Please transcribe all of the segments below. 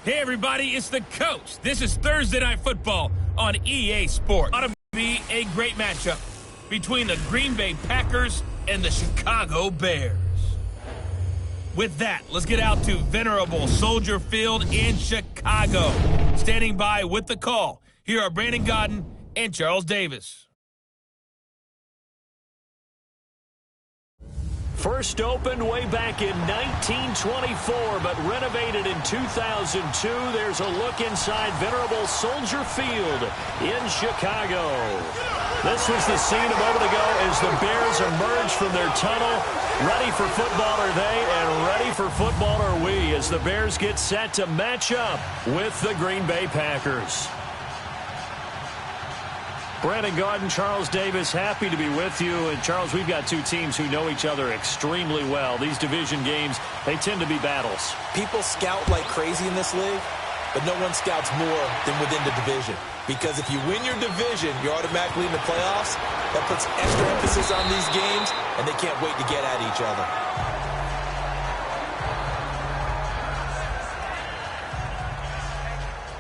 Hey everybody, it's the coach. This is Thursday Night Football on EA Sports. Ought to be a great matchup between the Green Bay Packers and the Chicago Bears. With that, let's get out to venerable Soldier Field in Chicago. Standing by with the call, here are Brandon Godden and Charles Davis. First opened way back in 1924, but renovated in 2002. There's a look inside venerable Soldier Field in Chicago. This was the scene a moment ago as the Bears emerged from their tunnel. Ready for football are they, and ready for football are we, as the Bears get set to match up with the Green Bay Packers. Brandon Godden, Charles Davis, happy to be with you. And, Charles, we've got two teams who know each other extremely well. These division games, they tend to be battles. People scout like crazy in this league, but no one scouts more than within the division. Because if you win your division, you're automatically in the playoffs. That puts extra emphasis on these games, and they can't wait to get at each other.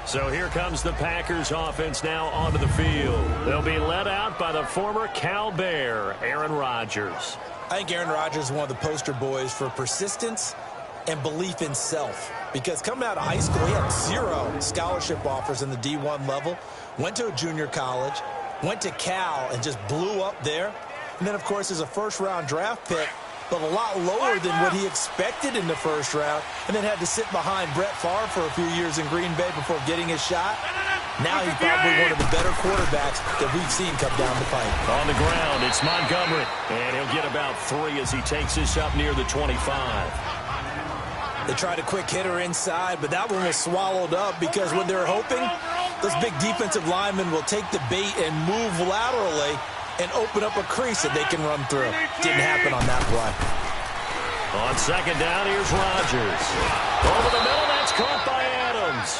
So here comes the Packers offense now onto the field. They'll be led out by the former Cal Bear, Aaron Rodgers. I think Aaron Rodgers is one of the poster boys for persistence and belief in self. Because coming out of high school, he had 0 scholarship offers in the D1 level. Went to a junior college, went to Cal, and just blew up there. And then, of course, as a first-round draft pick, but a lot lower than what he expected in the first round, and then had to sit behind Brett Favre for a few years in Green Bay before getting his shot. Now he's probably one of the better quarterbacks that we've seen come down the pipe. On the ground, it's Montgomery, and he'll get about 3 as he takes this up near the 25. They tried a quick hitter inside, but that one was swallowed up because what they're hoping, those big defensive linemen will take the bait and move laterally and open up a crease that they can run through. Didn't happen on that play. On second down, here's Rodgers. Over the middle, that's caught by Adams.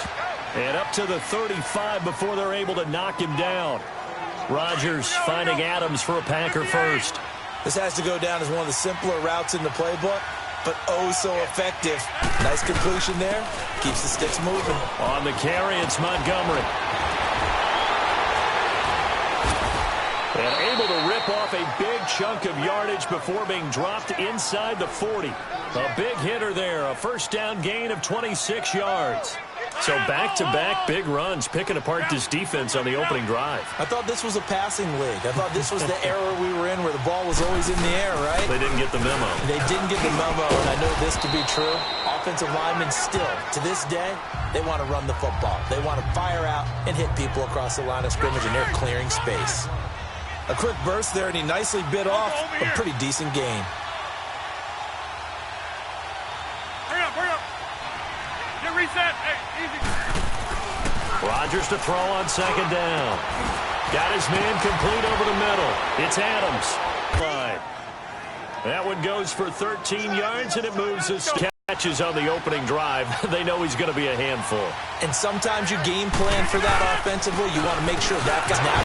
And up to the 35 before they're able to knock him down. Rodgers finding Adams for a Packer first. This has to go down as one of the simpler routes in the playbook, but oh so effective. Nice completion there. Keeps the sticks moving. On the carry, it's Montgomery. And able to rip off a big chunk of yardage before being dropped inside the 40. A big hitter there, a first down gain of 26 yards. So back-to-back big runs, picking apart this defense on the opening drive. I thought this was a passing league. I thought this was the era we were in where the ball was always in the air, right? They didn't get the memo. They didn't get the memo, and I know this to be true. Offensive linemen still, to this day, they want to run the football. They want to fire out and hit people across the line of scrimmage, and they're clearing space. A quick burst there, and he nicely bit off a pretty decent gain. Hurry up. Get reset. Hey, easy. Rodgers to throw on second down. Got his man complete over the middle. It's Adams. Fine. That one goes for 13 yards, and it moves his catches on the opening drive. They know he's going to be a handful. And sometimes you game plan for that offensively. You want to make sure that guy's now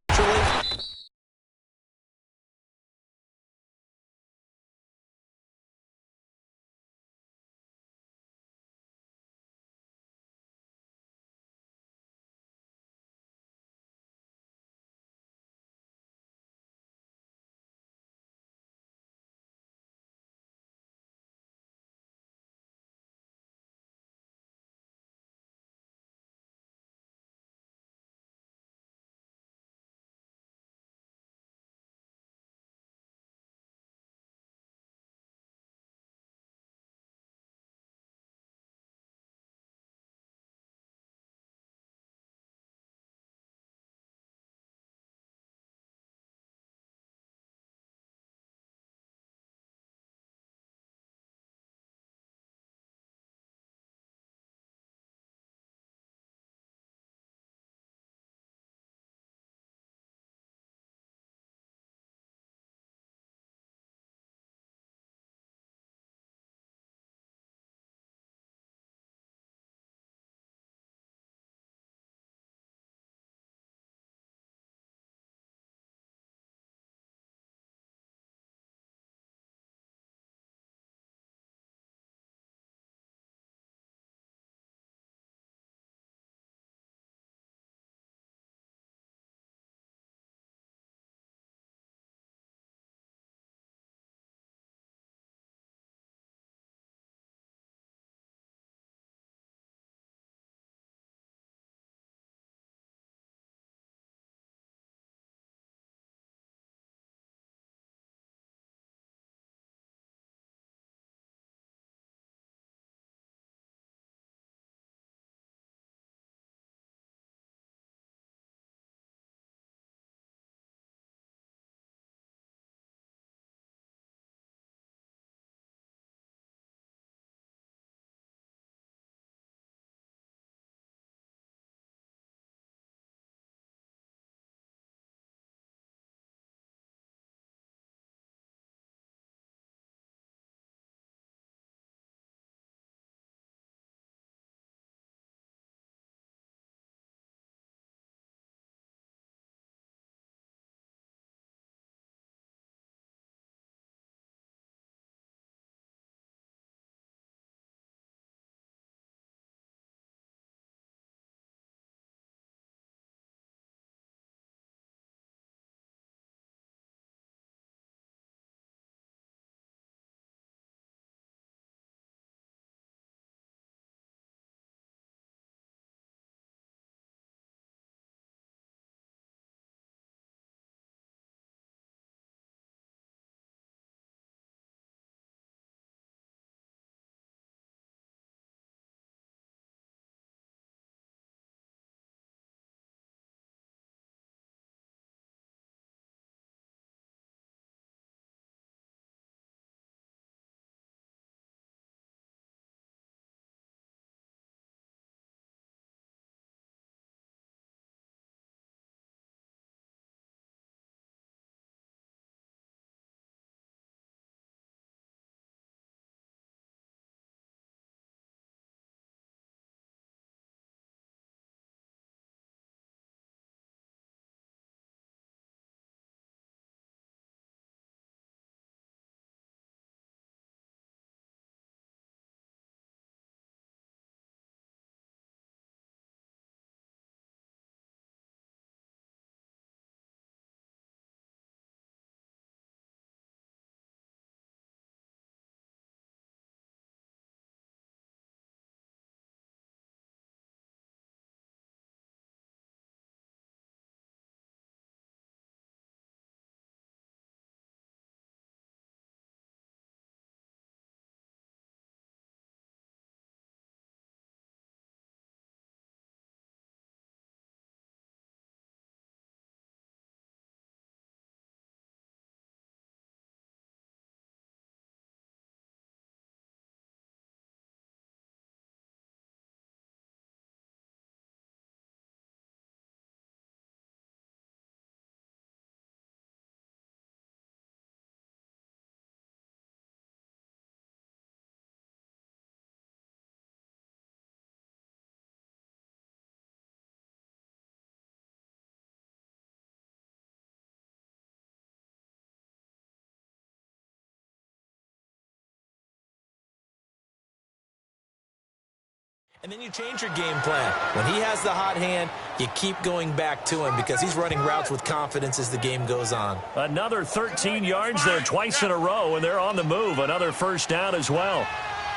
And then you change your game plan. When he has the hot hand, you keep going back to him because he's running routes with confidence as the game goes on. Another 13 yards there twice in a row, and they're on the move. Another first down as well.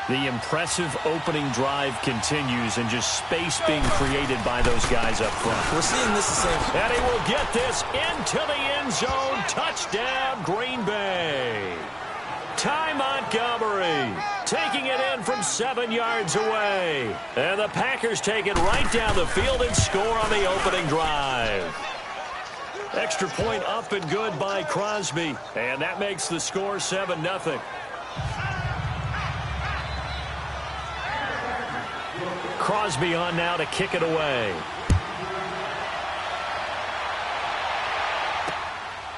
The impressive opening drive continues, and just space being created by those guys up front. We're seeing this the same. And he will get this into the end zone. Touchdown, Green Bay. Ty Montgomery taking it in from 7 yards away. And the Packers take it right down the field and score on the opening drive. Extra point up and good by Crosby. And that makes the score 7-0. Crosby on now to kick it away.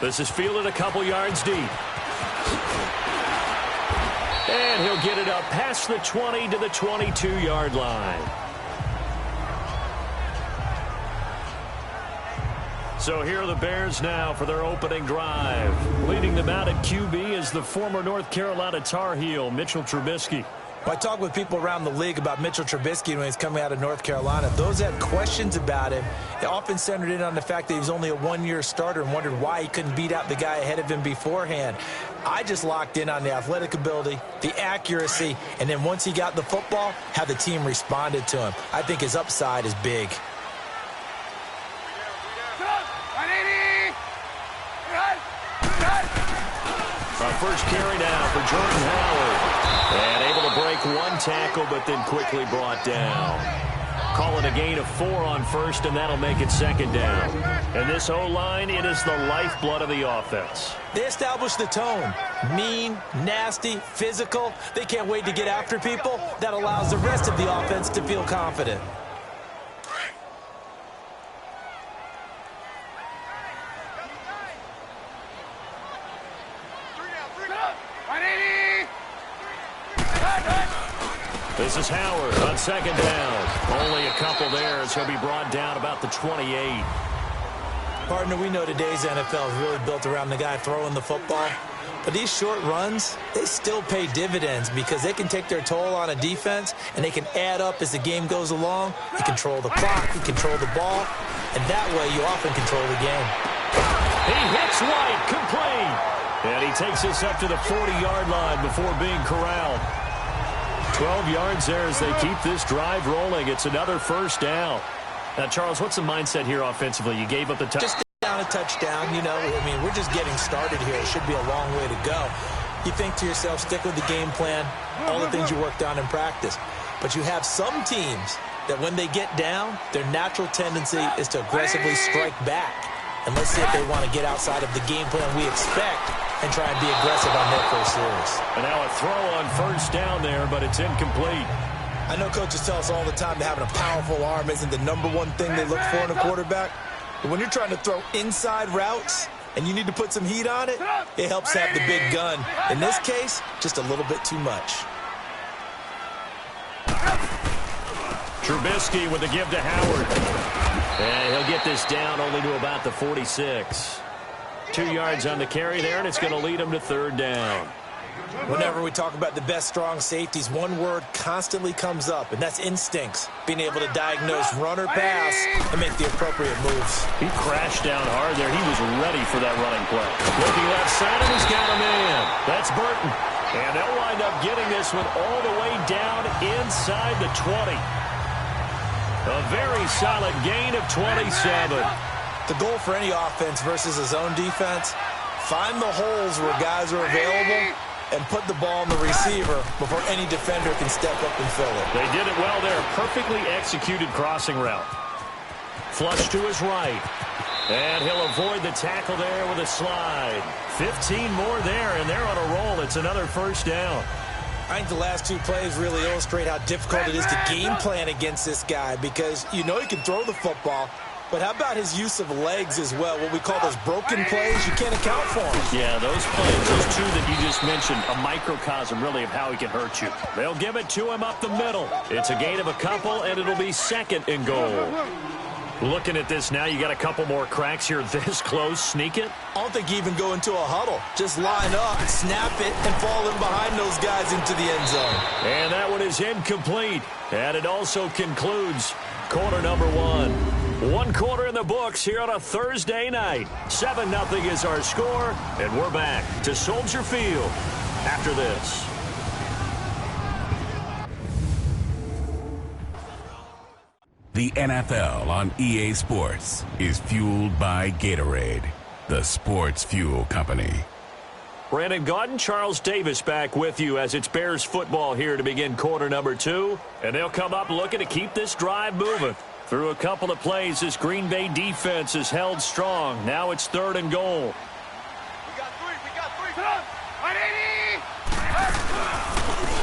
This is fielded a couple yards deep. And he'll get it up past the 20 to the 22-yard line. So here are the Bears now for their opening drive. Leading them out at QB is the former North Carolina Tar Heel, Mitchell Trubisky. Well, I talk with people around the league about Mitchell Trubisky when he's coming out of North Carolina. Those that had questions about him, they often centered in on the fact that he was only a one-year starter and wondered why he couldn't beat out the guy ahead of him beforehand. I just locked in on the athletic ability, the accuracy, and then once he got the football, how the team responded to him. I think his upside is big. Our first carry now for Jordan Howard. And able to break one tackle, but then quickly brought down. Call it a gain of 4 on first, and that'll make it second down. And this O-line, it is the lifeblood of the offense. They established the tone. Mean, nasty, physical. They can't wait to get after people. That allows the rest of the offense to feel confident. This is Howard on second down. Only a couple there as he'll be brought down about the 28. Partner, we know today's NFL is really built around the guy throwing the football. But these short runs, they still pay dividends because they can take their toll on a defense and they can add up as the game goes along. You control the clock, you control the ball, and that way you often control the game. He hits White, complete. And he takes us up to the 40-yard line before being corralled. 12 yards there as they keep this drive rolling. It's another first down. Now, Charles, what's the mindset here offensively? You gave up the touchdown. Just down a touchdown, you know. I mean, we're just getting started here. It should be a long way to go. You think to yourself, stick with the game plan, all the things you worked on in practice. But you have some teams that when they get down, their natural tendency is to aggressively strike back. And let's see if they want to get outside of the game plan we expect and try and be aggressive on their first series. And now a throw on first down there, but it's incomplete. I know coaches tell us all the time that having a powerful arm isn't the #1 thing they look for in a quarterback. But when you're trying to throw inside routes and you need to put some heat on it, it helps have the big gun. In this case, just a little bit too much. Trubisky with the give to Howard. And he'll get this down only to about the 46. 2 yards on the carry there, and it's going to lead him to third down. Whenever we talk about the best strong safeties, one word constantly comes up, and that's instincts. Being able to diagnose run or pass and make the appropriate moves. He crashed down hard there. He was ready for that running play. Looking left side, and he's got a man. That's Burton. And they'll wind up getting this one all the way down inside the 20. A very solid gain of 27. The goal for any offense versus a zone defense, find the holes where guys are available and put the ball in the receiver before any defender can step up and fill it. They did it well there. Perfectly executed crossing route. Flush to his right. And he'll avoid the tackle there with a slide. 15 more there, and they're on a roll. It's another first down. I think the last two plays really illustrate how difficult it is to game plan against this guy because you know he can throw the football, but how about his use of legs as well? What we call those broken plays, you can't account for them. Yeah, those plays, those two that you just mentioned, a microcosm really of how he can hurt you. They'll give it to him up the middle. It's a gain of a couple, and it'll be second and goal. Looking at this now, you got a couple more cracks here this close. Sneak it? I don't think you even go into a huddle. Just line up, snap it, and fall in behind those guys into the end zone. And that one is incomplete. And it also concludes quarter number one. One quarter in the books here on a Thursday night. 7-0 is our score, and we're back to Soldier Field after this. The NFL on EA Sports is fueled by Gatorade, the sports fuel company. Brandon Gaudin, Charles Davis back with you as it's Bears football here to begin quarter number two. And they'll come up looking to keep this drive moving. Through a couple of plays, this Green Bay defense is held strong. Now it's 3rd and goal. We got three. 180!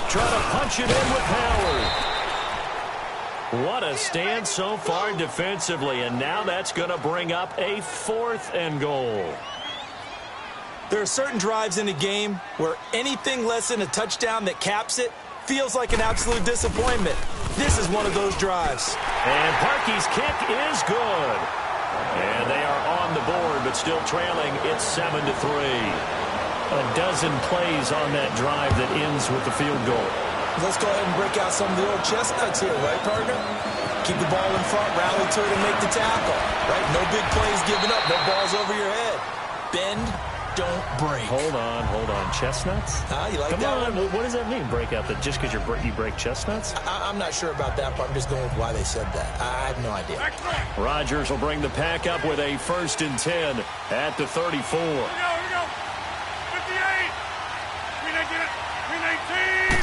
Trying to punch it in with Howard. What a stand so far defensively, and now that's going to bring up a 4th and goal. There are certain drives in a game where anything less than a touchdown that caps it feels like an absolute disappointment. This is one of those drives. And Parkey's kick is good. And they are on the board, but still trailing. It's 7-3. A dozen plays on that drive that ends with the field goal. Let's go ahead and break out some of the old chestnuts here, right, partner? Keep the ball in front, rally to it, and make the tackle, right? No big plays given up, no balls over your head. Bend, don't break. Hold on. Chestnuts? You like Come that on. one? What does that mean, break out? That just because you break chestnuts? I'm not sure about that, but I'm just going with why they said that. I have no idea. Rodgers will bring the pack up with a 1st and 10 at the 34. Here we go. 58! We didn't get it. We 19!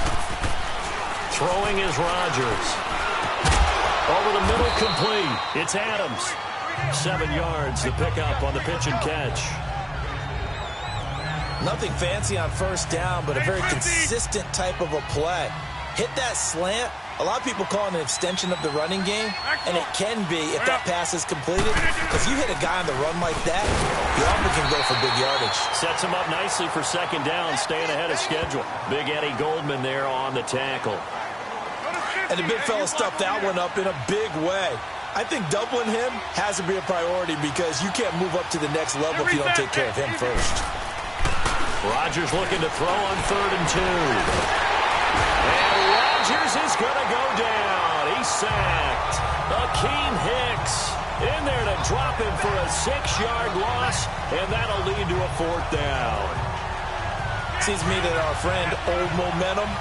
Throwing is Rodgers. Over the middle, complete. It's Adams. 7 yards, the pickup on the pitch and catch. Nothing fancy on 1st down, but a very consistent type of a play. Hit that slant. A lot of people call it an extension of the running game, and it can be if that pass is completed. If you hit a guy on the run like that, you often can go for big yardage. Sets him up nicely for 2nd down, staying ahead of schedule. Big Eddie Goldman there on the tackle. And the big fella stuffed that one up in a big way. I think doubling him has to be a priority because you can't move up to the next level if you don't take care of him first. Rodgers looking to throw on 3rd and 2. And Rodgers is going to go down. He's sacked. Akeem Hicks in there to drop him for a 6-yard loss, and that'll lead to a 4th down. Seems to me that our friend Old Momentum,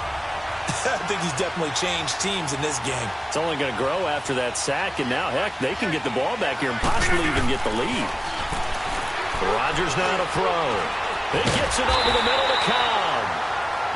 I think he's definitely changed teams in this game. It's only going to grow after that sack, and now, heck, they can get the ball back here and possibly even get the lead. Rodgers now to throw. He gets it over the middle to Cobb.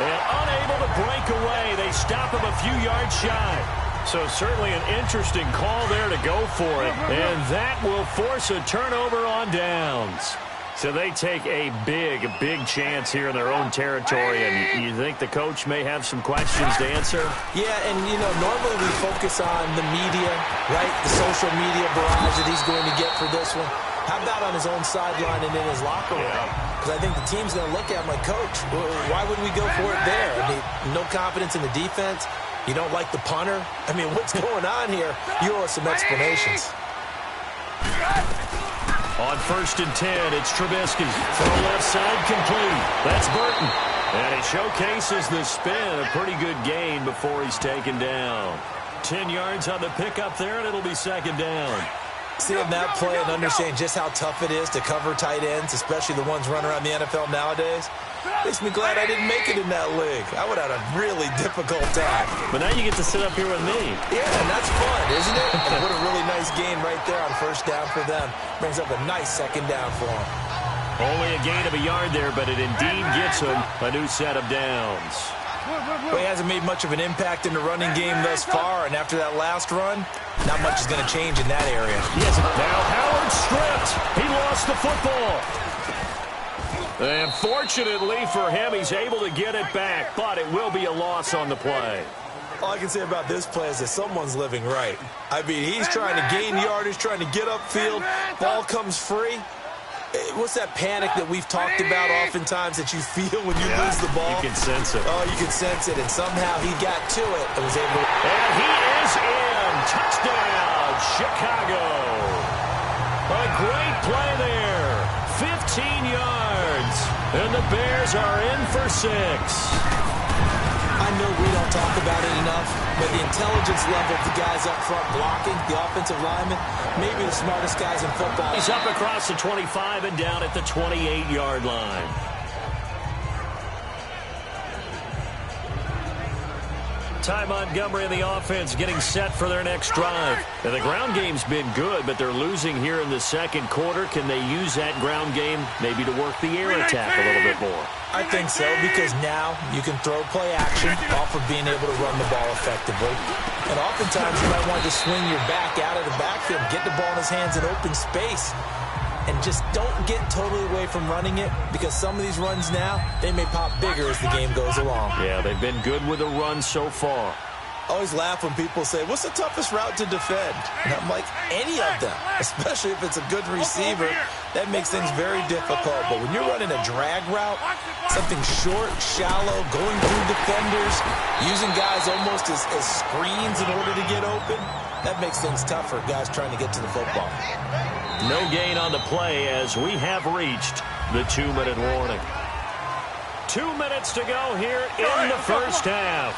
And unable to break away, they stop him a few yards shy. So certainly an interesting call there to go for it, and that will force a turnover on downs. So they take a big chance here in their own territory, and you think the coach may have some questions to answer? Yeah, and, normally we focus on the media, right, the social media barrage that he's going to get for this one. How about on his own sideline and in his locker room? Because I think the team's going to look at him like, Coach, why would we go for it there? I mean, no confidence in the defense. You don't like the punter. I mean, what's going on here? You owe us some explanations. On 1st and 10, it's Trubisky. Throw left side complete. That's Burton. And he showcases the spin. A pretty good gain before he's taken down. 10 yards on the pickup there, and it'll be 2nd down. Seeing that play and understanding just how tough it is to cover tight ends, especially the ones running around the NFL nowadays, makes me glad I didn't make it in that league. I would have had a really difficult time. But now you get to sit up here with me. Yeah, and that's fun, isn't it? And what a really nice gain right there on 1st down for them. Brings up a nice 2nd down for them. Only a gain of a yard there, but it indeed gets him a new set of downs. Well, he hasn't made much of an impact in the running game thus far, and after that last run, not much is going to change in that area. Yes. Now Howard stripped. He lost the football. And fortunately for him, he's able to get it back, but it will be a loss on the play. All I can say about this play is that someone's living right. I mean, he's trying to gain yardage, trying to get upfield. Ball comes free. What's that panic that we've talked about oftentimes that you feel when you lose the ball? You can sense it. Oh, you can sense it. And somehow he got to it and was able to. And he is in. Touchdown, Chicago. yards. And the Bears are in for 6. I know we don't talk about it enough, but the intelligence level of the guys up front blocking, the offensive linemen, maybe the smartest guys in football. He's up across the 25 and down at the 28-yard line. Ty Montgomery and the offense getting set for their next drive. And the ground game's been good, but they're losing here in the second quarter. Can they use that ground game maybe to work the air attack a little bit more? I think so, because now you can throw play action off of being able to run the ball effectively. And oftentimes you might want to swing your back out of the backfield, get the ball in his hands in open space, and just don't get totally away from running it, because some of these runs now, they may pop bigger as the game goes along. Yeah, they've been good with the run so far. I always laugh when people say, what's the toughest route to defend? And I'm like, any of them, especially if it's a good receiver. That makes things very difficult. But when you're running a drag route, something short, shallow, going through defenders, using guys almost as screens in order to get open, that makes things tough for guys trying to get to the football. No gain on the play as we have reached the 2-minute warning. 2 minutes to go here in the first half.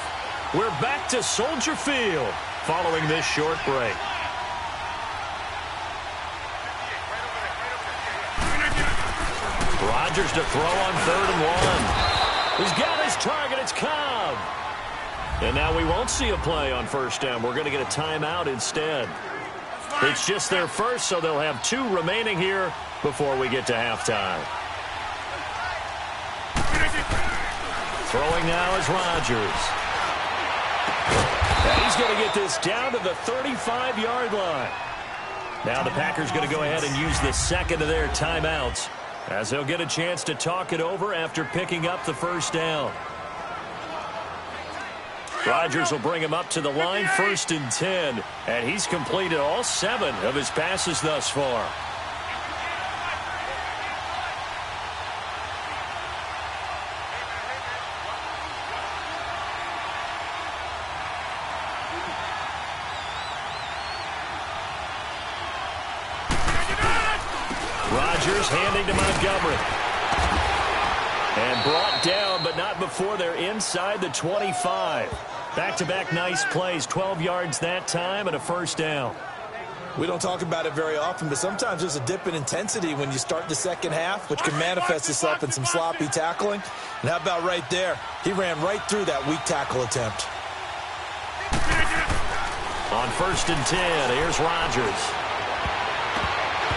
We're back to Soldier Field following this short break. Rodgers to throw on 3rd and 1. He's got his target. It's Cobb. And now we won't see a play on first down. We're going to get a timeout instead. It's just their first, so they'll have 2 remaining here before we get to halftime. Throwing now is Rodgers. And he's going to get this down to the 35-yard line. Now the Packers going to go ahead and use the second of their timeouts, as they'll get a chance to talk it over after picking up the first down. Rodgers will bring him up to the line, 1st and 10, and he's completed all 7 of his passes thus far. Rodgers handing to Montgomery. And brought down, but not before they're inside the 25. Back-to-back nice plays, 12 yards that time and a first down. We don't talk about it very often, but sometimes there's a dip in intensity when you start the second half, which can manifest itself in some sloppy tackling. And how about right there? He ran right through that weak tackle attempt. On 1st and 10, here's Rodgers.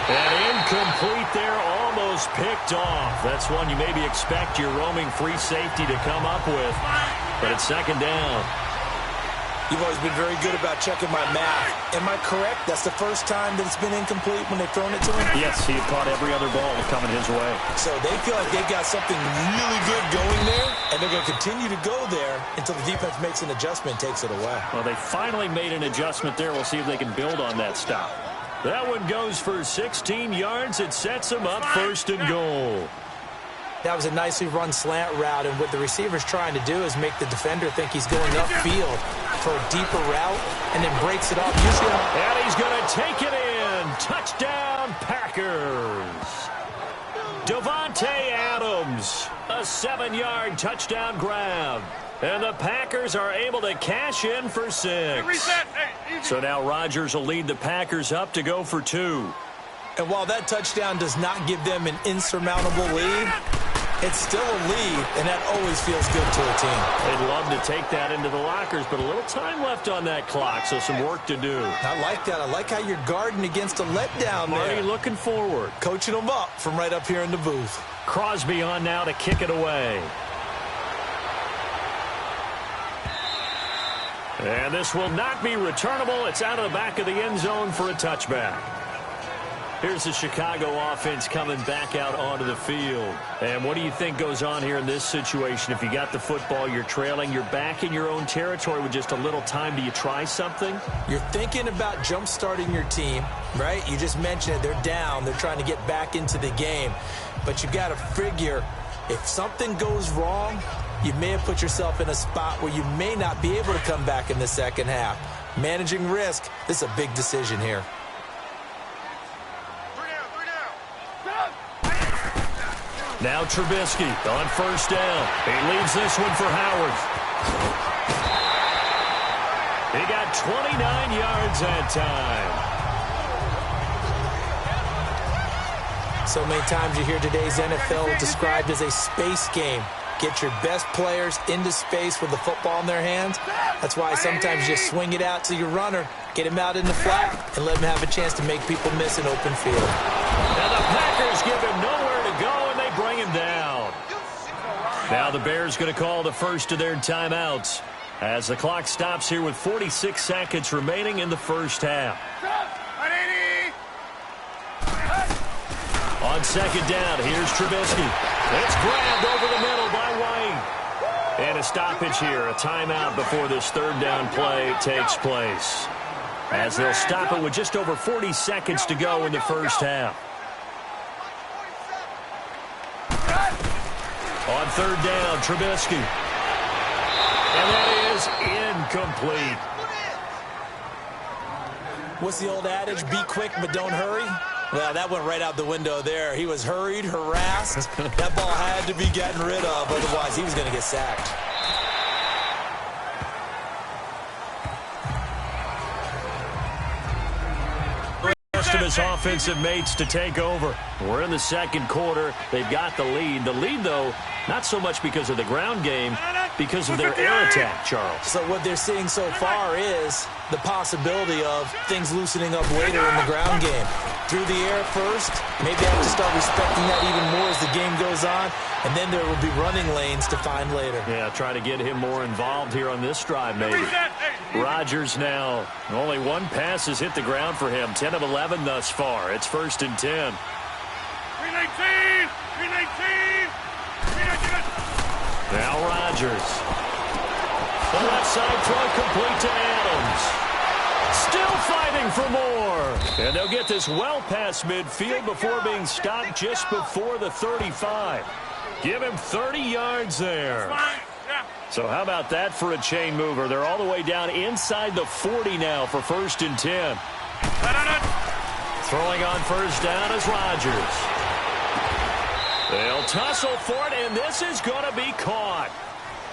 And incomplete there, almost picked off. That's one you maybe expect your roaming free safety to come up with. But it's 2nd down. You've always been very good about checking my math. Am I correct? That's the first time that it's been incomplete when they've thrown it to him? Yes, he had caught every other ball coming his way. So they feel like they've got something really good going there, and they're going to continue to go there until the defense makes an adjustment and takes it away. Well, they finally made an adjustment there. We'll see if they can build on that stop. That one goes for 16 yards. It sets them up 1st and goal. That was a nicely run slant route, and what the receiver's trying to do is make the defender think he's going upfield for a deeper route, and then breaks it off. And he's going to take it in. Touchdown, Packers. Davante Adams, a 7-yard touchdown grab. And the Packers are able to cash in for 6. So now Rodgers will lead the Packers up to go for 2. And while that touchdown does not give them an insurmountable lead, it's still a lead, and that always feels good to a team. They'd love to take that into the lockers, but a little time left on that clock, so some work to do. I like that. I like how you're guarding against a letdown there. Marty looking forward. Coaching them up from right up here in the booth. Crosby on now to kick it away. And this will not be returnable. It's out of the back of the end zone for a touchback. Here's the Chicago offense coming back out onto the field. And what do you think goes on here in this situation? If you got the football, you're trailing, you're back in your own territory with just a little time. Do you try something? You're thinking about jump-starting your team, right? You just mentioned it. They're down. They're trying to get back into the game. But you got to figure, if something goes wrong, you may have put yourself in a spot where you may not be able to come back in the second half. Managing risk, this is a big decision here. Now Trubisky on first down. He leaves this one for Howard. He got 29 yards that time. So many times you hear today's NFL described as a space game. Get your best players into space with the football in their hands. That's why sometimes you just swing it out to your runner, get him out in the flat, and let him have a chance to make people miss an open field. And the Packers give him nowhere to go, and they bring him down. Now the Bears going to call the first of their timeouts as the clock stops here with 46 seconds remaining in the first half. On second down, here's Trubisky. It's grabbed over the middle by White. And a stoppage here, a timeout before this third down play takes place. As they'll stop it with just over 40 seconds to go in the first half. On third down, Trubisky. And that is incomplete. What's the old adage? Be quick, but don't hurry. Well, that went right out the window there. He was hurried, harassed. That ball had to be gotten rid of, otherwise he was going to get sacked. Rest of his offensive mates to take over. We're in the second quarter. They've got the lead. The lead, though, not so much because of the ground game, because of their air attack, Charles. So what they're seeing so far is the possibility of things loosening up later in the ground game. Through the air first, maybe I have to start respecting that even more as the game goes on, and then there will be running lanes to find later. Yeah, try to get him more involved here on this drive, maybe. Rodgers now, only one pass has hit the ground for him, 10 of 11 thus far. It's 1st and 10. 319! 319! 319! Now Rodgers. The left side throw complete to Adams. Still fighting for more. And they'll get this well past midfield before being stopped just before the 35. Give him 30 yards there. So how about that for a chain mover? They're all the way down inside the 40 now for 1st and 10. Throwing on first down is Rodgers. They'll tussle for it, and this is going to be caught.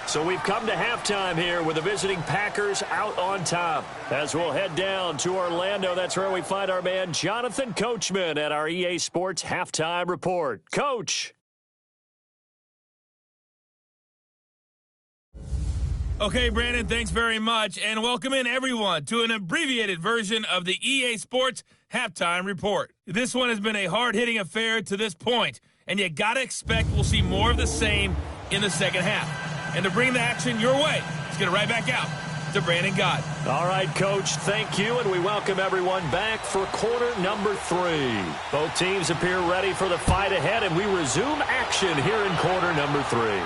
So we've come to halftime here with the visiting Packers out on top. As we'll head down to Orlando, that's where we find our man Jonathan Coachman at our EA Sports Halftime Report. Coach. Okay, Brandon, thanks very much, and welcome in everyone to an abbreviated version of the EA Sports Halftime Report. This one has been a hard-hitting affair to this point, and you got to expect we'll see more of the same in the second half. And to bring the action your way, let's get it right back out to Brandon Gott. All right, Coach, thank you, and we welcome everyone back for quarter number 3. Both teams appear ready for the fight ahead, and we resume action here in quarter number 3.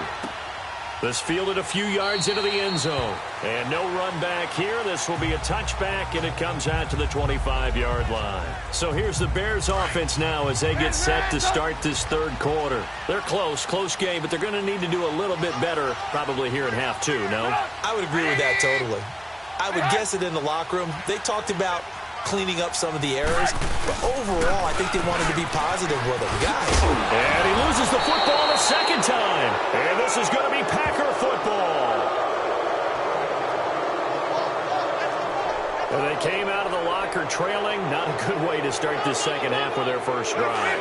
This fielded a few yards into the end zone. And no run back here. This will be a touchback, and it comes out to the 25-yard line. So here's the Bears offense now as they get set to start this third quarter. They're close game, but they're going to need to do a little bit better probably here in half 2, no? I would agree with that totally. I would guess it in the locker room. They talked about cleaning up some of the errors, but overall, I think they wanted to be positive with them. Guys. And he loses the football the second time. And this is going to be Packer football. And they came out of the locker trailing. Not a good way to start this second half with their first drive.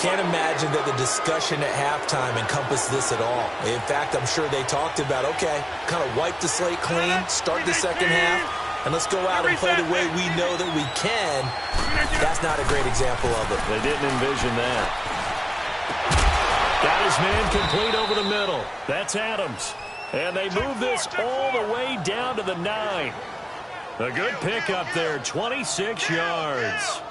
Can't imagine that the discussion at halftime encompassed this at all. In fact, I'm sure they talked about, okay, kind of wipe the slate clean, start the second half, and let's go out and play the way we know that we can. That's not a great example of it. They didn't envision that. Got his man complete over the middle. That's Adams. And they move this all the way down to the 9. A good pickup there, 26 yards.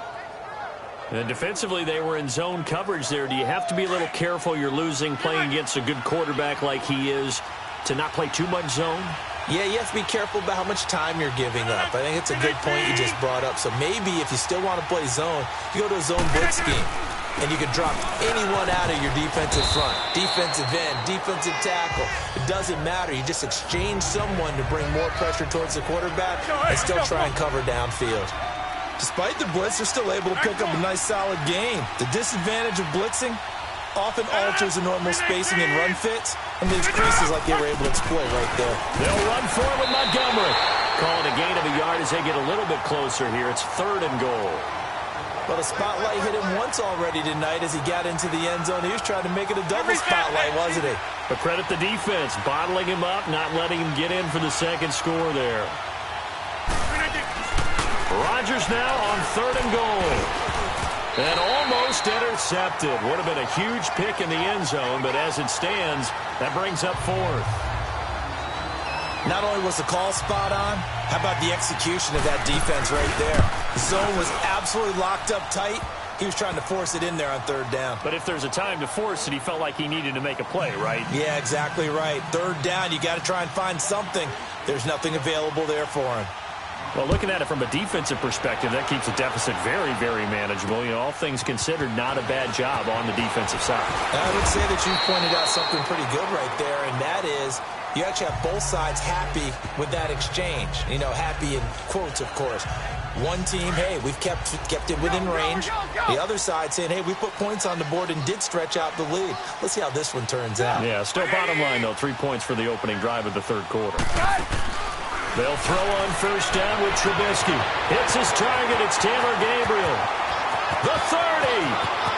And defensively, they were in zone coverage there. Do you have to be a little careful? You're losing, playing against a good quarterback like he is, to not play too much zone? Yeah, you have to be careful about how much time you're giving up. I think it's a good point you just brought up. So maybe if you still want to play zone, you go to a zone blitz scheme. And you can drop anyone out of your defensive front. Defensive end, defensive tackle. It doesn't matter. You just exchange someone to bring more pressure towards the quarterback and still try and cover downfield. Despite the blitz, they're still able to pick up a nice solid gain. The disadvantage of blitzing, often alters the normal spacing and run fits, and leaves creases like they were able to exploit right there. They'll run for it with Montgomery. Calling a gain of a yard as they get a little bit closer here. It's 3rd and goal. Well, the spotlight hit him once already tonight as he got into the end zone. He was trying to make it a double spotlight, wasn't he? But credit the defense, bottling him up, not letting him get in for the second score there. Rodgers now on 3rd and goal. And almost intercepted. Would have been a huge pick in the end zone, but as it stands, that brings up 4th. Not only was the call spot on, how about the execution of that defense right there? The zone was absolutely locked up tight. He was trying to force it in there on 3rd down. But if there's a time to force it, he felt like he needed to make a play, right? Yeah, exactly right. 3rd down, you got to try and find something. There's nothing available there for him. Well, looking at it from a defensive perspective, that keeps the deficit very, very manageable. You know, all things considered, not a bad job on the defensive side. I would say that you pointed out something pretty good right there, and that is you actually have both sides happy with that exchange. You know, happy in quotes, of course. One team, hey, we've kept it within range. The other side saying, hey, we put points on the board and did stretch out the lead. Let's see how this one turns out. Yeah, still bottom line, though, 3 points for the opening drive of the 3rd quarter. They'll throw on 1st down with Trubisky. Hits his target. It's Taylor Gabriel. The 30.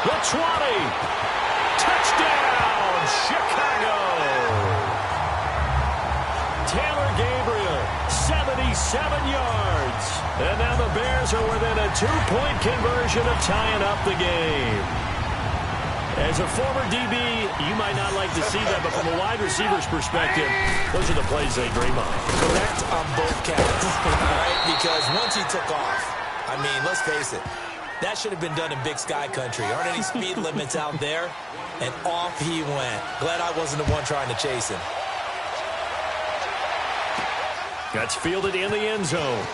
The 20. Touchdown, Chicago. Taylor Gabriel, 77 yards. And now the Bears are within a 2-point conversion of tying up the game. As a former DB, you might not like to see that, but from a wide receiver's perspective, those are the plays they dream of. Correct on both counts, all right? Because once he took off, I mean, let's face it, that should have been done in Big Sky Country. Aren't any speed limits out there? And off he went. Glad I wasn't the one trying to chase him. That's fielded in the end zone.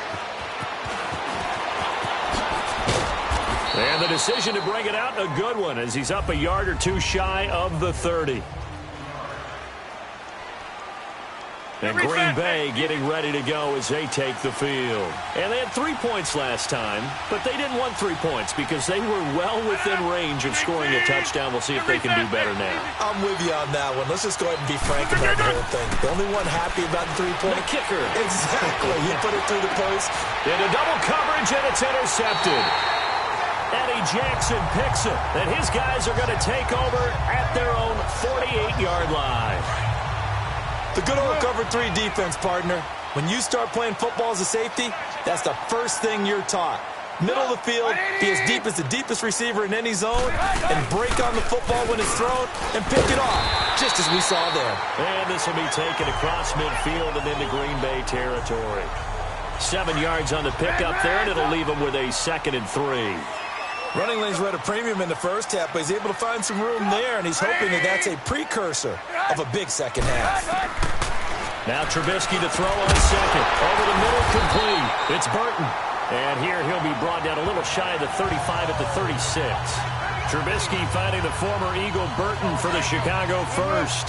And the decision to bring it out, a good one, as he's up a yard or two shy of the 30. And Green Bay getting ready to go as they take the field. And they had 3 points last time, but they didn't want 3 points because they were well within range of scoring a touchdown. We'll see if they can do better now. I'm with you on that one. Let's just go ahead and be frank about the whole thing. The only one happy about the 3-point. The kicker. Exactly. He put it through the post. Into double coverage, and it's intercepted. Eddie Jackson picks it, and his guys are going to take over at their own 48-yard line. The good old cover 3 defense, partner. When you start playing football as a safety, that's the first thing you're taught. Middle of the field, be as deep as the deepest receiver in any zone, and break on the football when it's thrown, and pick it off, just as we saw there. And this will be taken across midfield and into Green Bay territory. 7 yards on the pickup there, and it'll leave them with a 2nd and 3. Running lanes were at a premium in the first half, but he's able to find some room there, and he's hoping that that's a precursor of a big second half. Now Trubisky to throw on 2nd. Over the middle, complete. It's Burton. And here he'll be brought down a little shy of the 35 at the 36. Trubisky finding the former Eagle Burton for the Chicago first.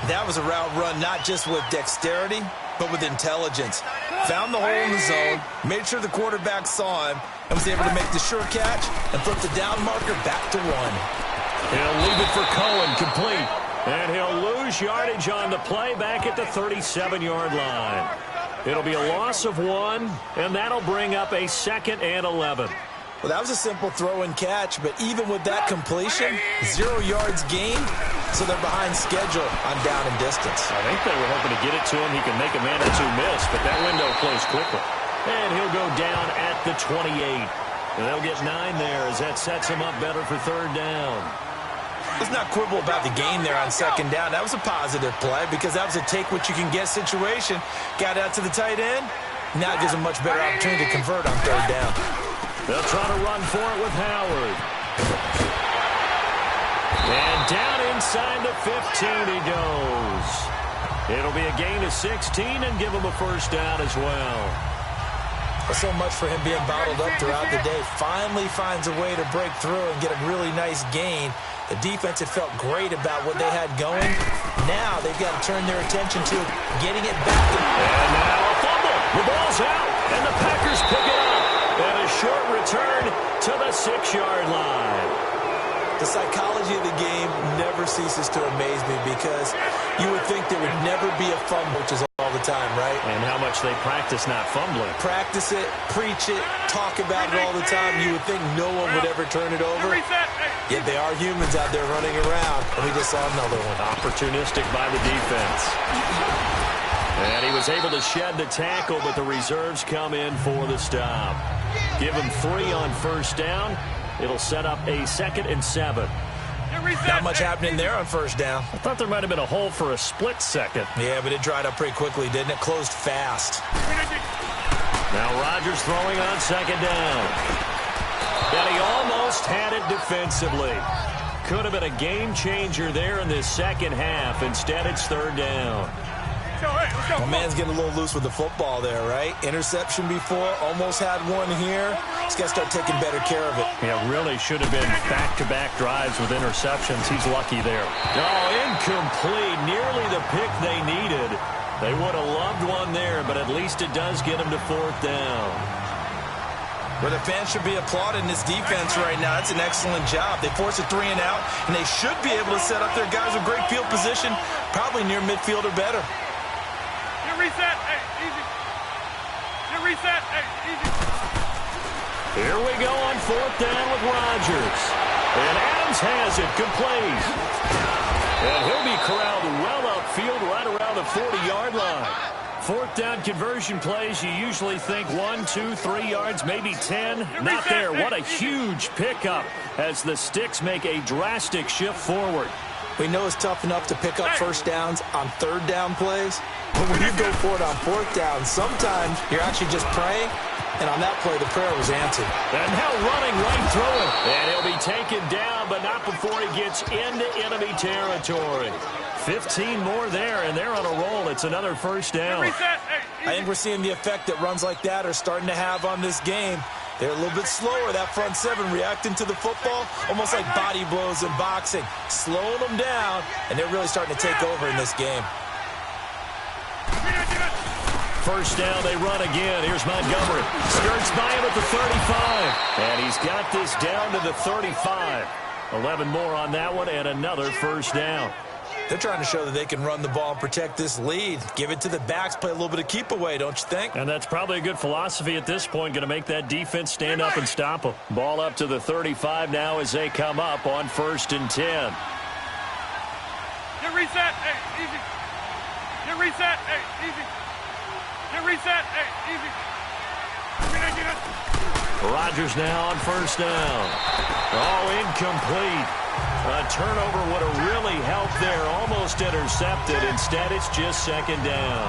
That was a route run not just with dexterity, but with intelligence. Found the hole in the zone, made sure the quarterback saw him, and was able to make the sure catch and flip the down marker back to 1. He'll leave it for Cohen, complete. And he'll lose yardage on the play back at the 37-yard line. It'll be a loss of 1, and that'll bring up a 2nd and 11. Well, that was a simple throw and catch, but even with that completion, 0 yards gained, so they're behind schedule on down and distance. I think they were hoping to get it to him. He can make a man or two miss, but that window closed quickly. And he'll go down at the 28. And they'll get 9 there as that sets him up better for 3rd down. Let's not quibble about the gain there on 2nd down. That was a positive play because that was a take-what-you-can-get situation. Got out to the tight end. Now it gives him a much better opportunity to convert on 3rd down. They'll try to run for it with Howard. And down inside the 15 he goes. It'll be a gain of 16 and give him a 1st down as well. So much for him being bottled up throughout the day. Finally finds a way to break through and get a really nice gain. The defense had felt great about what they had going. Now they've got to turn their attention to getting it back. And now a fumble. The ball's out, and the Packers pick it up. And a short return to the 6-yard line. The psychology of the game never ceases to amaze me because you would think there would never be a fumble, which is all the time, right? And how much they practice not fumbling. Practice it, preach it, talk about it all the time. You would think no one would ever turn it over. Yet they are humans out there running around, and we just saw another one. Opportunistic by the defense. And he was able to shed the tackle, but the reserves come in for the stop. Give him 3 on first down. It'll set up a 2nd and 7. Not much happening there on first down. I thought there might have been a hole for a split second. Yeah, but it dried up pretty quickly, didn't it? Closed fast. Now Rodgers throwing on 2nd down. And he almost had it defensively. Could have been a game changer there in this second half. Instead, it's 3rd down. My man's getting a little loose with the football there, right? Interception before, almost had one here. He's got to start taking better care of it. Yeah, really should have been back-to-back drives with interceptions. He's lucky there. Oh, incomplete. Nearly the pick they needed. They would have loved one there, but at least it does get them to 4th down. Where the fans should be applauding this defense right now. It's an excellent job. They force a 3 and out, and they should be able to set up their guys with great field position, probably near midfield or better. Reset, hey, easy. Reset, hey, easy. Here we go on 4th down with Rodgers. And Adams has it complete. And he'll be corralled well upfield right around the 40-yard line. 4th down conversion plays, you usually think 1, 2, 3 yards, maybe 10. Not there. What a huge pickup as the Sticks make a drastic shift forward. We know it's tough enough to pick up first downs on 3rd down plays. But when you go for it on 4th down, sometimes you're actually just praying, and on that play, the prayer was answered. And now running right through it. And he'll be taken down, but not before he gets into enemy territory. 15 more there, and they're on a roll. It's another first down. I think we're seeing the effect that runs like that are starting to have on this game. They're a little bit slower, that front 7, reacting to the football, almost like body blows in boxing. Slowing them down, and they're really starting to take over in this game. First down, they run again. Here's Montgomery. Skirts by him at the 35. And he's got this down to the 35. 11 more on that one, and another first down. They're trying to show that they can run the ball and protect this lead. Give it to the backs, play a little bit of keep away, don't you think? And that's probably a good philosophy at this point, going to make that defense stand up and stop them. Ball up to the 35 now as they come up on 1st and 10. Get reset, hey, easy. Get reset, hey, easy. Get reset, hey, easy. Rodgers now on first down. Oh, incomplete. A turnover would have really helped there. Almost intercepted. Instead, it's just 2nd down.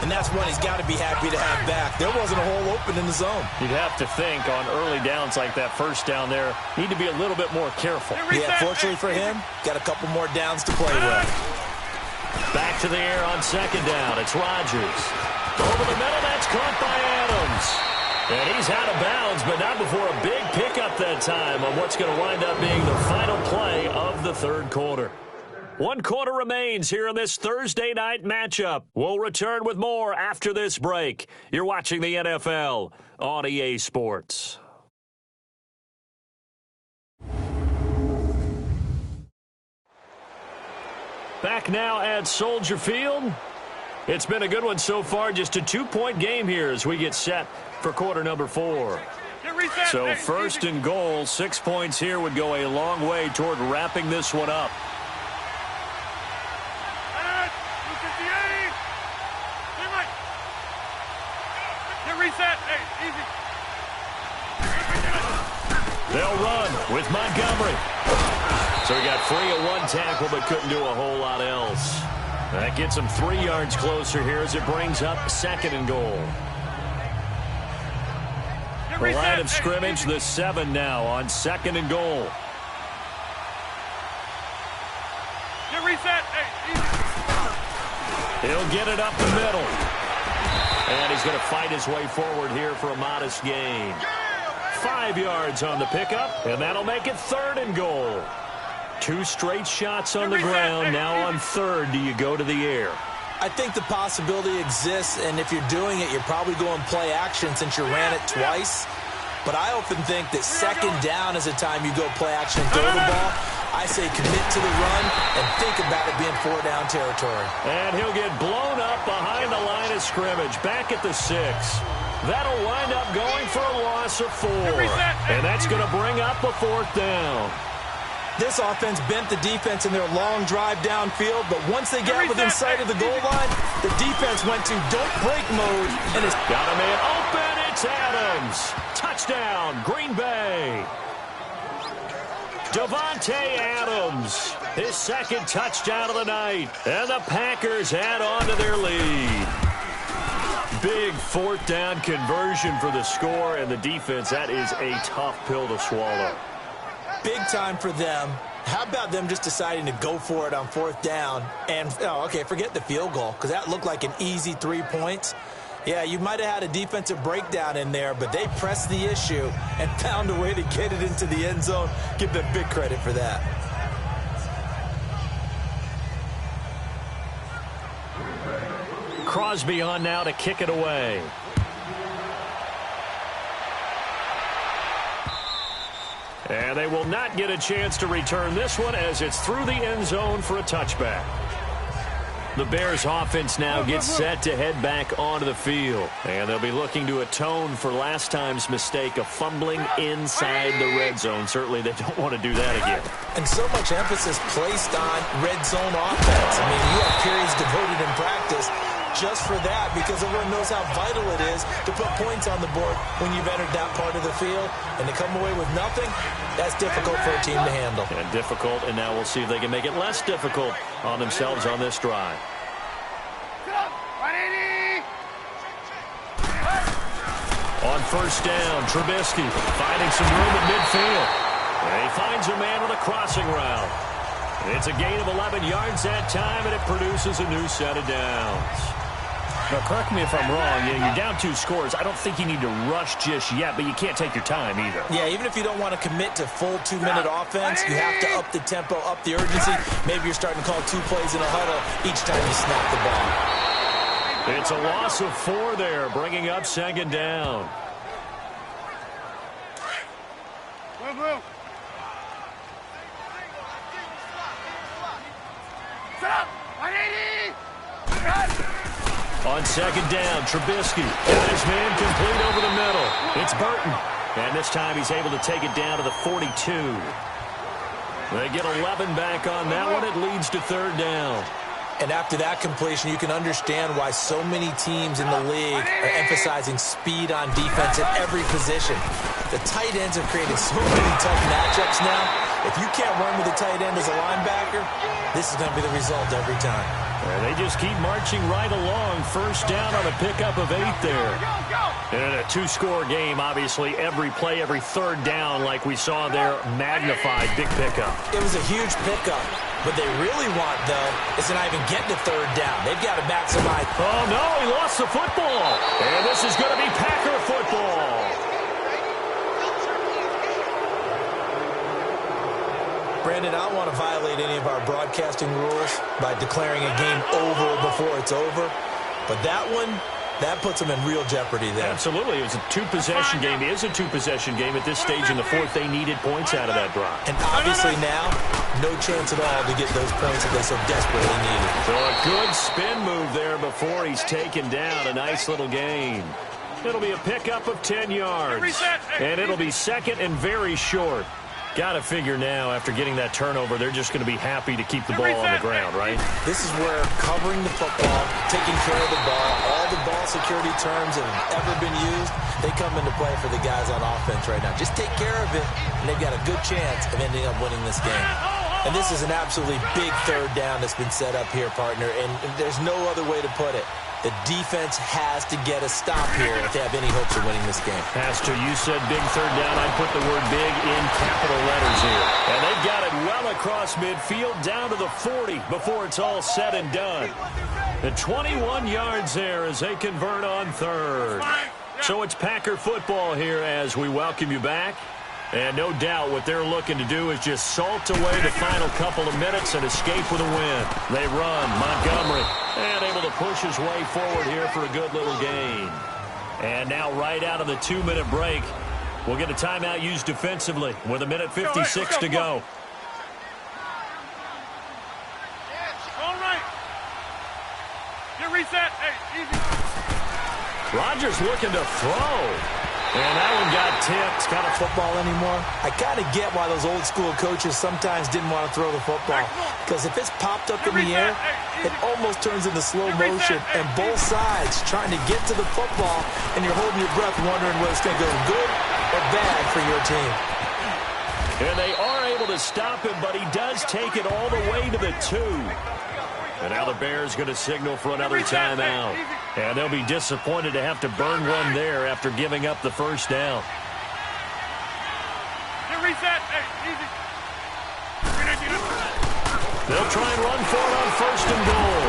And that's one he's got to be happy to have back. There wasn't a hole open in the zone. You'd have to think on early downs like that first down there, need to be a little bit more careful. Yeah, fortunately for him, got a couple more downs to play with. Back to the air on 2nd down. It's Rodgers. Over the middle, that's caught by Adams. And he's out of bounds, but not before a big pickup that time on what's going to wind up being the final play of the 3rd quarter. 1 quarter remains here in this Thursday night matchup. We'll return with more after this break. You're watching the NFL on EA Sports. Back now at Soldier Field. It's been a good one so far. Just a 2-point game here as we get set for quarter number 4. So 1st and goal, 6 points here would go a long way toward wrapping this one up. They'll run with Montgomery. So he got free of 1 tackle but couldn't do a whole lot else. That gets him 3 yards closer here as it brings up 2nd and goal. The line of scrimmage, the 7 now on 2nd and goal. He'll get it up the middle. And he's going to fight his way forward here for a modest gain. 5 yards on the pickup, and that'll make it 3rd and goal. 2 straight shots on the ground. Now on 3rd, do you go to the air? I think the possibility exists, and if you're doing it, you're probably going play action since you ran it twice. But I often think that second down is a time you go play action and throw the ball. I say commit to the run and think about it being 4-down territory. And he'll get blown up behind the line of scrimmage, back at the 6. That'll wind up going for a loss of 4. And that's going to bring up a 4th down. This offense bent the defense in their long drive downfield, but once they got within sight of the goal line, the defense went to don't break mode. And it's got a man open. It's Adams. Touchdown, Green Bay. Davante Adams, his second touchdown of the night. And the Packers add on to their lead. Big 4th down conversion for the score, and the defense, that is a tough pill to swallow. Big time for them. How about them just deciding to go for it on 4th down? And, forget the field goal, because that looked like an easy 3 points. Yeah, you might have had a defensive breakdown in there, but they pressed the issue and found a way to get it into the end zone. Give them big credit for that. Crosby on now to kick it away. And they will not get a chance to return this one as it's through the end zone for a touchback. The Bears offense now gets set to head back onto the field. And they'll be looking to atone for last time's mistake of fumbling inside the red zone. Certainly they don't want to do that again. And so much emphasis placed on red zone offense. I mean, you have periods devoted in practice just for that, because everyone knows how vital it is to put points on the board when you've entered that part of the field. And to come away with nothing, that's difficult for a team to handle. And difficult, and now we'll see if they can make it less difficult on themselves on this drive. On 1st down, Trubisky finding some room at midfield. And he finds a man with a crossing route. It's a gain of 11 yards that time, and it produces a new set of downs. Now, correct me if I'm wrong. You're down 2 scores. I don't think you need to rush just yet, but you can't take your time either. Yeah, even if you don't want to commit to full 2-minute offense, you have to up the tempo, up the urgency. Maybe you're starting to call 2 plays in a huddle each time you snap the ball. It's a loss of 4 there, bringing up 2nd down. On 2nd down, Trubisky got his man complete over the middle. It's Burton. And this time he's able to take it down to the 42. They get 11 back on that one. It leads to 3rd down. And after that completion, you can understand why so many teams in the league are emphasizing speed on defense at every position. The tight ends have created so many tough matchups now. If you can't run with a tight end as a linebacker, this is going to be the result every time. And they just keep marching right along. 1st down on a pickup of 8 there. And in a 2-score game, obviously, every play, every 3rd down, like we saw there, magnified. Big pickup. It was a huge pickup. What they really want, though, is to not even get to 3rd down. They've got to maximize. Oh, no, he lost the football. And this is going to be Packer football. Brandon, I don't want to violate any of our broadcasting rules by declaring a game over before it's over. But that one, that puts them in real jeopardy there. Absolutely. It was a 2-possession game. It is a 2-possession game at this stage in the 4th. They needed points out of that drive. And obviously now, no chance at all to get those points that they so desperately needed. So a good spin move there before he's taken down. A nice little gain. It'll be a pickup of 10 yards. And it'll be 2nd and very short. Got to figure now, after getting that turnover, they're just going to be happy to keep the ball on the ground, right? This is where covering the football, taking care of the ball, all the ball security terms that have ever been used, they come into play for the guys on offense right now. Just take care of it, and they've got a good chance of ending up winning this game. And this is an absolutely big 3rd down that's been set up here, partner, and there's no other way to put it. The defense has to get a stop here if they have any hopes of winning this game. Pastor, you said big 3rd down. I'd put the word big in capital letters here. And they've got it well across midfield down to the 40 before it's all said and done. The 21 yards there as they convert on 3rd. So it's Packer football here as we welcome you back. And no doubt what they're looking to do is just salt away the final couple of minutes and escape with a win. They run. Montgomery, and able to push his way forward here for a good little gain. And now right out of the 2-minute break, We'll get a timeout used defensively with 1:56 to go. All right. Get reset. Hey, easy. Rodgers looking to throw. And that one got tipped. It's not a football anymore. I kind of get why those old school coaches sometimes didn't want to throw the football. Because if it's popped up in the air, it almost turns into slow motion. And both sides trying to get to the football, and you're holding your breath wondering whether it's going to go good or bad for your team. And they are able to stop him, but he does take it all the way to the 2. And now the Bears going to signal for another timeout. And they'll be disappointed to have to burn one there after giving up the first down. Get reset. Hey, easy. They'll try and run for it on 1st and goal.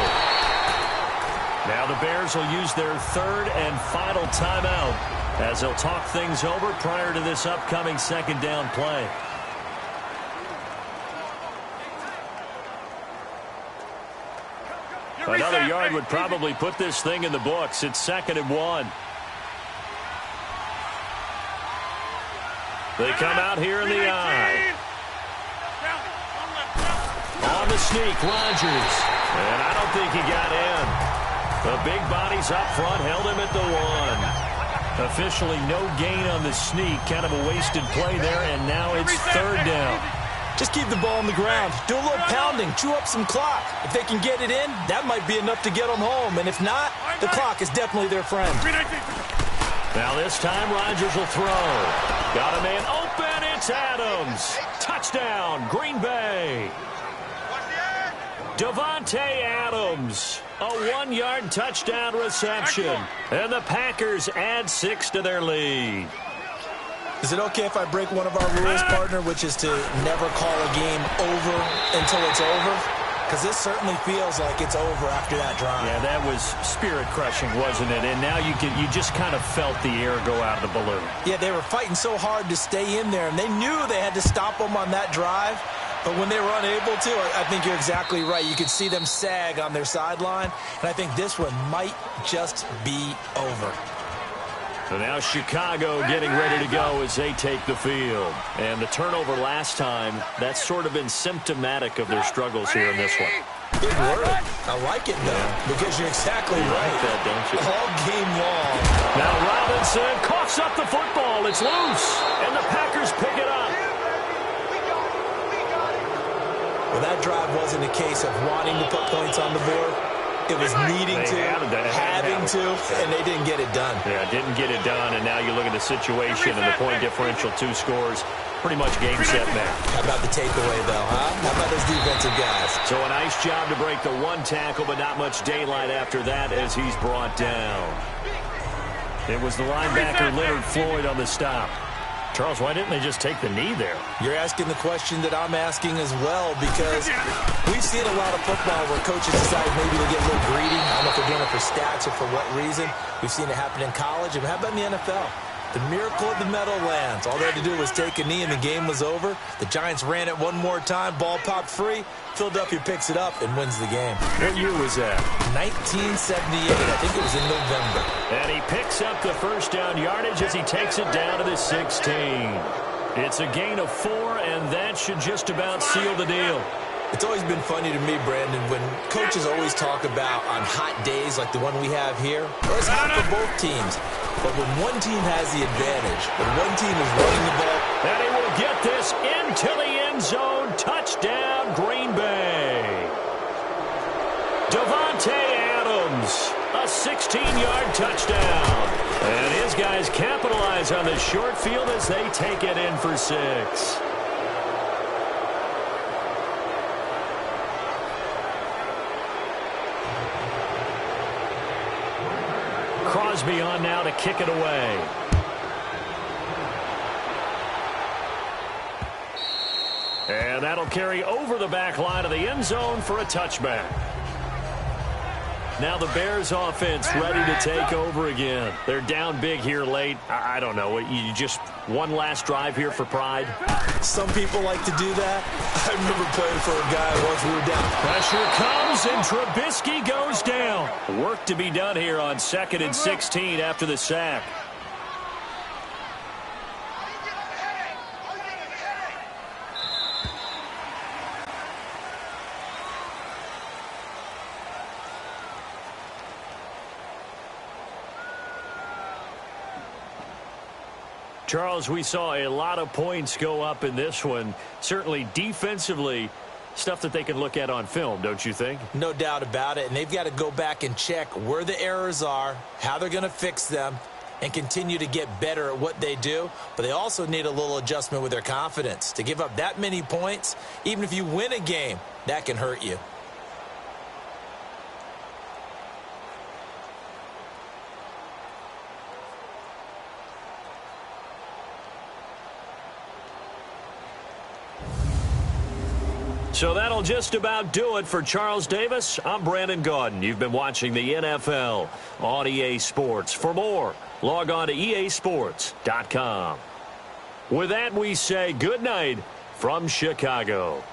Now the Bears will use their 3rd and final timeout as they'll talk things over prior to this upcoming 2nd down play. Another yard would probably put this thing in the books. It's 2nd and 1. They come out here in the eye. On the sneak, Rodgers. And I don't think he got in. The big bodies up front held him at the 1. Officially no gain on the sneak. Kind of a wasted play there, and now it's 3rd down. Just keep the ball on the ground. Do a little pounding. Chew up some clock. If they can get it in, that might be enough to get them home. And if not, the clock is definitely their friend. Now this time, Rodgers will throw. Got a man open. It's Adams. Touchdown, Green Bay. Davante Adams. A 1-yard touchdown reception. And the Packers add 6 to their lead. Is it okay if I break one of our rules, partner, which is to never call a game over until it's over? Because this certainly feels like it's over after that drive. Yeah, that was spirit-crushing, wasn't it? And now you just kind of felt the air go out of the balloon. Yeah, they were fighting so hard to stay in there, and they knew they had to stop them on that drive. But when they were unable to, I think you're exactly right. You could see them sag on their sideline, and I think this one might just be over. So now Chicago getting ready to go as they take the field. And the turnover last time, that's sort of been symptomatic of their struggles here in this one. Good word. I like it, though, because you're exactly right. Like that, don't you? All game long. Now Robinson coughs up the football. It's loose, and the Packers pick it up. Well, that drive wasn't a case of wanting to put points on the board. It was needing to, having to, and they didn't get it done. Yeah, didn't get it done, and now you look at the situation and the point differential, 2 scores, pretty much game, set, match. How about the takeaway, though, huh? How about those defensive guys? So a nice job to break the 1 tackle, but not much daylight after that as he's brought down. It was the linebacker Leonard Floyd on the stop. Charles, why didn't they just take the knee there? You're asking the question that I'm asking as well, because we've seen a lot of football where coaches decide maybe to get a little greedy. I don't know if they're doing it for stats or for what reason. We've seen it happen in college. And how about in the NFL? The miracle of the Meadowlands. All they had to do was take a knee and the game was over. The Giants ran it one more time. Ball popped free. Philadelphia picks it up and wins the game. What year was that? 1978. I think it was in November. And he picks up the first down yardage as he takes it down to the 16. It's a gain of 4, and that should just about seal the deal. It's always been funny to me, Brandon, when coaches always talk about on hot days like the one we have here, well, it's hot for both teams. But when one team has the advantage, when one team is running the ball. And he will get this into the end zone. Touchdown, Green Bay. Davante Adams, a 16-yard touchdown. And his guys capitalize on the short field as they take it in for 6. Crosby on now to kick it away. And that'll carry over the back line of the end zone for a touchback. Now the Bears offense ready to take over again. They're down big here late. I don't know. You just one last drive here for pride? Some people like to do that. I remember playing for a guy once we were down. Pressure comes, and Trubisky goes down. Work to be done here on 2nd and 16 after the sack. Charles, we saw a lot of points go up in this one. Certainly defensively, stuff that they can look at on film, don't you think? No doubt about it. And they've got to go back and check where the errors are, how they're going to fix them, and continue to get better at what they do. But they also need a little adjustment with their confidence. To give up that many points, even if you win a game, that can hurt you. So that'll just about do it for Charles Davis. I'm Brandon Gaudin. You've been watching the NFL on EA Sports. For more, log on to easports.com. With that, we say good night from Chicago.